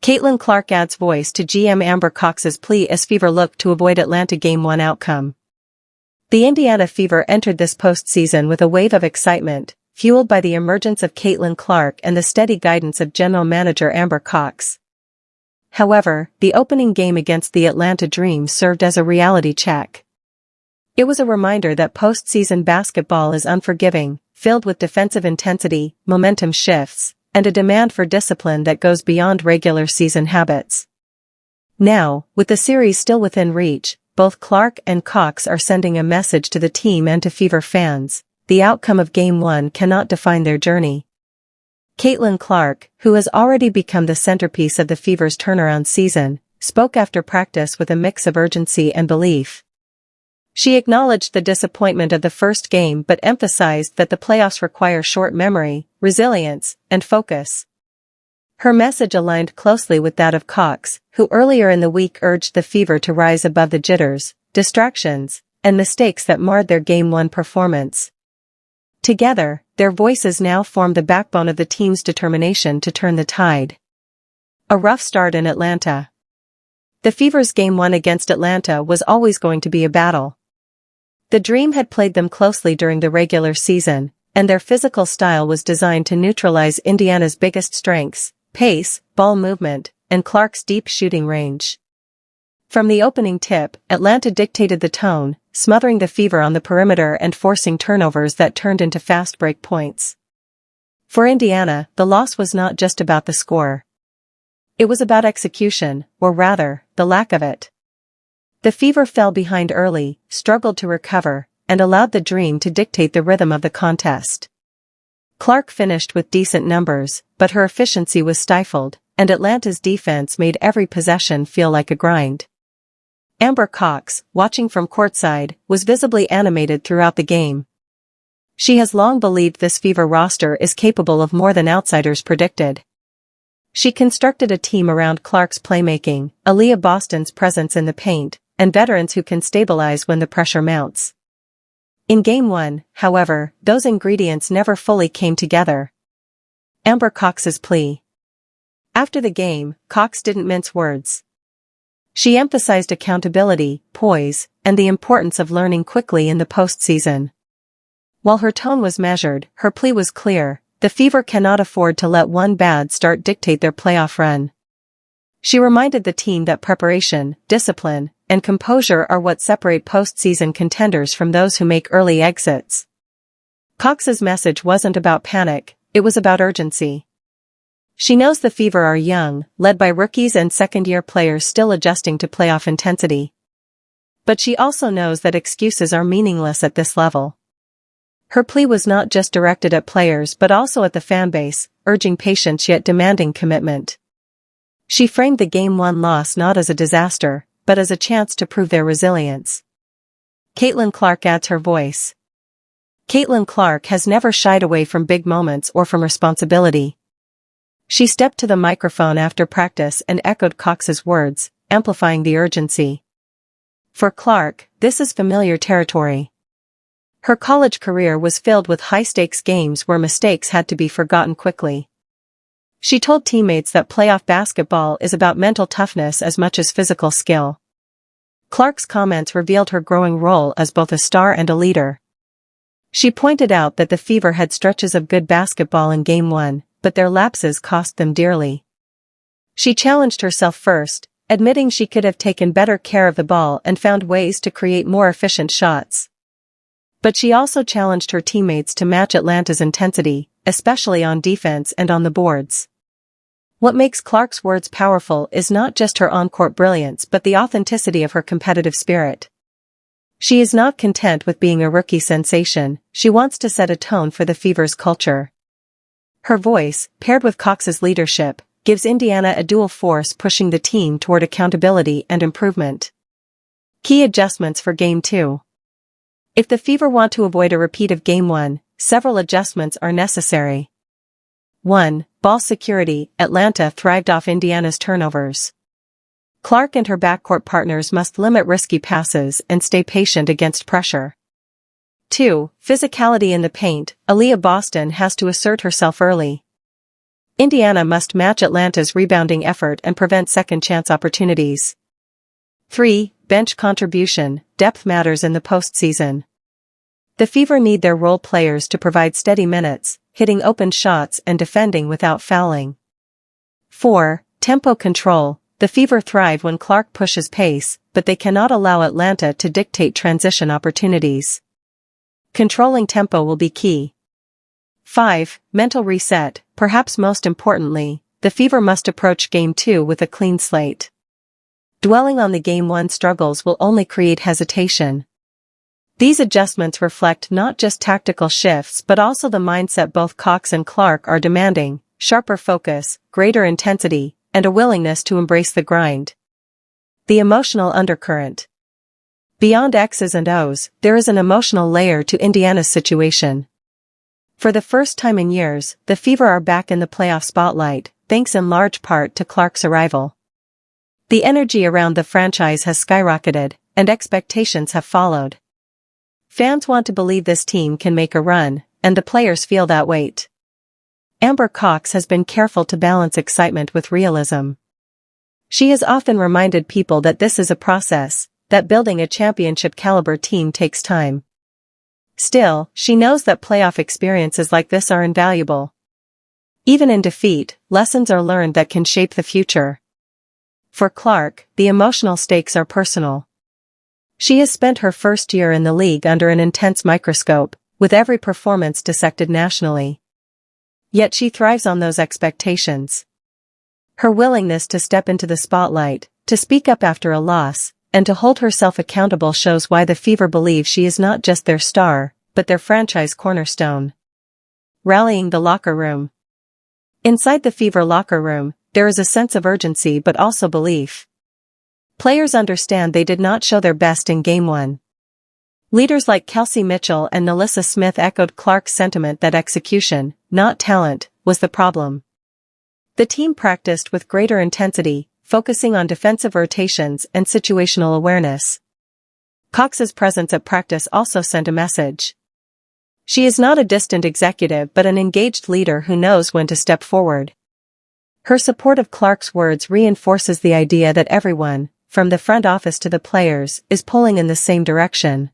Caitlin Clark adds voice to GM Amber Cox's plea as Fever looked to avoid Atlanta Game 1 outcome. The Indiana Fever entered this postseason with a wave of excitement, fueled by the emergence of Caitlin Clark and the steady guidance of General Manager Amber Cox. However, the opening game against the Atlanta Dream served as a reality check. It was a reminder that postseason basketball is unforgiving, filled with defensive intensity, momentum shifts, and a demand for discipline that goes beyond regular season habits. Now, with the series still within reach, both Clark and Cox are sending a message to the team and to Fever fans: the outcome of Game 1 cannot define their journey. Caitlin Clark, who has already become the centerpiece of the Fever's turnaround season, spoke after practice with a mix of urgency and belief. She acknowledged the disappointment of the first game but emphasized that the playoffs require short memory, resilience, and focus. Her message aligned closely with that of Cox, who earlier in the week urged the Fever to rise above the jitters, distractions, and mistakes that marred their Game 1 performance. Together, their voices now form the backbone of the team's determination to turn the tide. A rough start in Atlanta. The Fever's Game 1 against Atlanta was always going to be a battle. The Dream had played them closely during the regular season, and their physical style was designed to neutralize Indiana's biggest strengths: pace, ball movement, and Clark's deep shooting range. From the opening tip, Atlanta dictated the tone, smothering the Fever on the perimeter and forcing turnovers that turned into fast break points. For Indiana, the loss was not just about the score. It was about execution, or rather, the lack of it. The Fever fell behind early, struggled to recover, and allowed the Dream to dictate the rhythm of the contest. Clark finished with decent numbers, but her efficiency was stifled, and Atlanta's defense made every possession feel like a grind. Amber Cox, watching from courtside, was visibly animated throughout the game. She has long believed this Fever roster is capable of more than outsiders predicted. She constructed a team around Clark's playmaking, Aaliyah Boston's presence in the paint, and veterans who can stabilize when the pressure mounts. In Game 1, however, those ingredients never fully came together. Amber Cox's plea. After the game, Cox didn't mince words. She emphasized accountability, poise, and the importance of learning quickly in the postseason. While her tone was measured, her plea was clear: the Fever cannot afford to let one bad start dictate their playoff run. She reminded the team that preparation, discipline, and composure are what separate postseason contenders from those who make early exits. Cox's message wasn't about panic, it was about urgency. She knows the Fever are young, led by rookies and second-year players still adjusting to playoff intensity. But she also knows that excuses are meaningless at this level. Her plea was not just directed at players but also at the fanbase, urging patience yet demanding commitment. She framed the Game 1 loss not as a disaster, but as a chance to prove their resilience. Caitlin Clark adds her voice. Caitlin Clark has never shied away from big moments or from responsibility. She stepped to the microphone after practice and echoed Cox's words, amplifying the urgency. For Clark, this is familiar territory. Her college career was filled with high-stakes games where mistakes had to be forgotten quickly. She told teammates that playoff basketball is about mental toughness as much as physical skill. Clark's comments revealed her growing role as both a star and a leader. She pointed out that the Fever had stretches of good basketball in Game 1, but their lapses cost them dearly. She challenged herself first, admitting she could have taken better care of the ball and found ways to create more efficient shots. But she also challenged her teammates to match Atlanta's intensity, especially on defense and on the boards. What makes Clark's words powerful is not just her on-court brilliance but the authenticity of her competitive spirit. She is not content with being a rookie sensation, she wants to set a tone for the Fever's culture. Her voice, paired with Cox's leadership, gives Indiana a dual force pushing the team toward accountability and improvement. Key adjustments for Game 2. If the Fever want to avoid a repeat of Game 1, several adjustments are necessary. 1. Ball security. Atlanta thrived off Indiana's turnovers. Clark and her backcourt partners must limit risky passes and stay patient against pressure. 2. Physicality in the paint. Aaliyah Boston has to assert herself early. Indiana must match Atlanta's rebounding effort and prevent second-chance opportunities. 3. Bench contribution. Depth matters in the postseason. The Fever need their role players to provide steady minutes, hitting open shots and defending without fouling. 4. Tempo control. The Fever thrive when Clark pushes pace, but they cannot allow Atlanta to dictate transition opportunities. Controlling tempo will be key. 5. Mental reset. Perhaps most importantly, the Fever must approach Game 2 with a clean slate. Dwelling on the Game 1 struggles will only create hesitation. These adjustments reflect not just tactical shifts but also the mindset both Cox and Clark are demanding: sharper focus, greater intensity, and a willingness to embrace the grind. The emotional undercurrent. Beyond X's and O's, there is an emotional layer to Indiana's situation. For the first time in years, the Fever are back in the playoff spotlight, thanks in large part to Clark's arrival. The energy around the franchise has skyrocketed, and expectations have followed. Fans want to believe this team can make a run, and the players feel that weight. Amber Cox has been careful to balance excitement with realism. She has often reminded people that this is a process, that building a championship-caliber team takes time. Still, she knows that playoff experiences like this are invaluable. Even in defeat, lessons are learned that can shape the future. For Clark, the emotional stakes are personal. She has spent her first year in the league under an intense microscope, with every performance dissected nationally. Yet she thrives on those expectations. Her willingness to step into the spotlight, to speak up after a loss, and to hold herself accountable shows why the Fever believe she is not just their star, but their franchise cornerstone. Rallying the locker room. Inside the Fever locker room, there is a sense of urgency but also belief. Players understand they did not show their best in Game 1. Leaders like Kelsey Mitchell and Nalissa Smith echoed Clark's sentiment that execution, not talent, was the problem. The team practiced with greater intensity, focusing on defensive rotations and situational awareness. Cox's presence at practice also sent a message. She is not a distant executive but an engaged leader who knows when to step forward. Her support of Clark's words reinforces the idea that everyone, from the front office to the players, is pulling in the same direction.